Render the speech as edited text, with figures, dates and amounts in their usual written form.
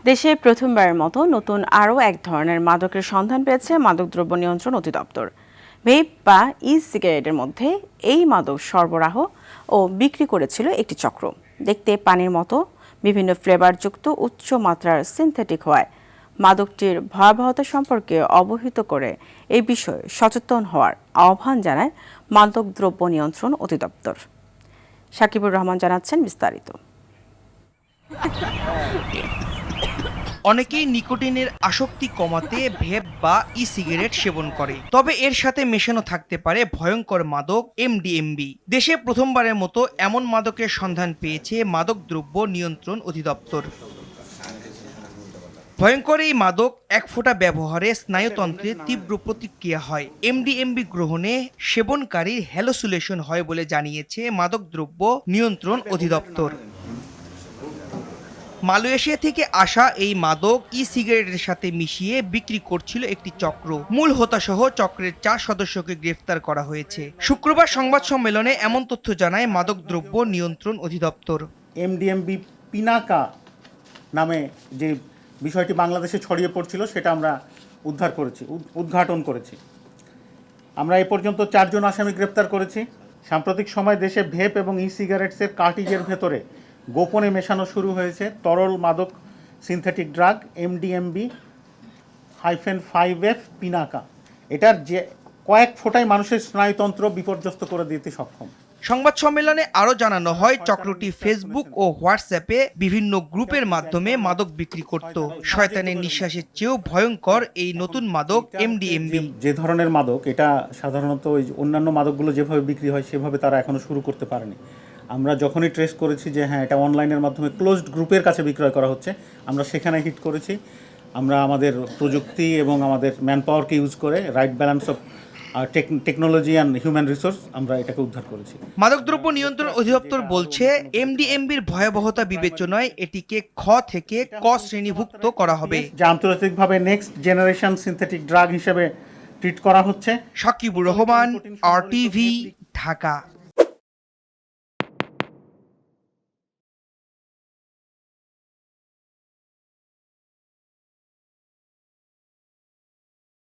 দেশে প্রথমবারের মতো নতুন আরও এক ধরনের মাদকের সন্ধান পেয়েছে মাদকদ্রব্য নিয়ন্ত্রণ অধিদপ্তর। ভেপ বা ই সিগারেটের মধ্যে এই মাদক সরবরাহ ও বিক্রি করেছিল একটি চক্র। দেখতে পানির মতো, বিভিন্ন ফ্লেভারযুক্ত, উচ্চ মাত্রার সিনথেটিক হওয়ায় মাদকটির ভয়াবহতা সম্পর্কে অবহিত করে এই বিষয়ে সচেতন হওয়ার আহ্বান জানায় মাদকদ্রব্য নিয়ন্ত্রণ অধিদপ্তর। সাকিবুর রহমান জানাচ্ছেন বিস্তারিত। অনেকেই নিকোটিনের আসক্তি কমাতে ভেপ বা ই সিগারেট সেবন করে, তবে এর সাথে মেশানো থাকতে পারে ভয়ঙ্কর মাদক এমডিএমবি। দেশে প্রথমবারের মতো এমন মাদকের সন্ধান পেয়েছে মাদকদ্রব্য নিয়ন্ত্রণ অধিদপ্তর। ভয়ঙ্কর এই মাদক এক ফোঁটা ব্যবহারে স্নায়ুতন্ত্রে তীব্র প্রতিক্রিয়া হয়। এমডিএমবি গ্রহণে সেবনকারীর হ্যালোসিলেশন হয় বলে জানিয়েছে মাদকদ্রব্য নিয়ন্ত্রণ অধিদপ্তর। মালয়েশিয়া থেকে আসা এই মাদক ই সিগারেটের সাথে মিশিয়ে বিক্রি করছিল একটি চক্র। মূল হোতাসহ চক্রের 4 সদস্যকে গ্রেফতার করা হয়েছে। শুক্রবার সংবাদ সম্মেলনে এমন তথ্য জানায় মাদকদ্রব্য নিয়ন্ত্রণ অধিদপ্তর। এমডিএমবি পিনাকা নামে যে বিষয়টি বাংলাদেশে ছড়িয়ে পড়ছিল সেটা আমরা উদ্ঘাটন করেছি। আমরা এ পর্যন্ত 4 জন আসামি গ্রেপ্তার করেছি। সাম্প্রতিক সময় দেশে ভেপ এবং ই সিগারেটসের কার্টিজের ভেতরে গোপনে মেশানো শুরু হয়েছে তরল মাদক সিনথেটিক ড্রাগ এমডিএমবি -5F পিনাকা। এটার যে কয়েক ফোঁটায় মানুষের স্নায়ুতন্ত্র বিপর্যস্ত করে দিতে সক্ষম। সংবাদ সম্মেলনে আরও জানানো হয়, চক্রটি ফেসবুক ও হোয়াটসঅ্যাপে বিভিন্ন গ্রুপের মাধ্যমে মাদক বিক্রি করত। শয়তানের নিঃশ্বাসের চেয়েও ভয়ঙ্কর এই নতুন মাদক এমডিএমবি। যে ধরনের মাদক, এটা সাধারণত ওই অন্যান্য মাদকগুলো যেভাবে বিক্রি হয় সেভাবে তারা এখনো শুরু করতে পারেনি। আমরা যখনই ট্রেস করেছি যে হ্যাঁ এটা অনলাইনের মাধ্যমে ক্লোজড গ্রুপের কাছে বিক্রয় করা হচ্ছে, আমরা সেখানে হিট করেছি। আমরা আমাদের প্রযুক্তি এবং আমাদের ম্যান পাওয়ারকে ইউজ করে right balance of technology and human resource আমরা এটাকে উদ্ধার করেছি। মাদকদ্রব্য নিয়ন্ত্রণ অধিদপ্তর বলছে, এমডিএমবির ভয়াবহতা বিবেচনায় এটিকে খ থেকে ক শ্রেণীভুক্ত করা হবে, যা আন্তর্জাতিকভাবে নেক্সট জেনারেশন সিনথেটিক ড্রাগ হিসেবে ট্রিট করা হচ্ছে। সাকিবুর রহমান, RTV, ঢাকা।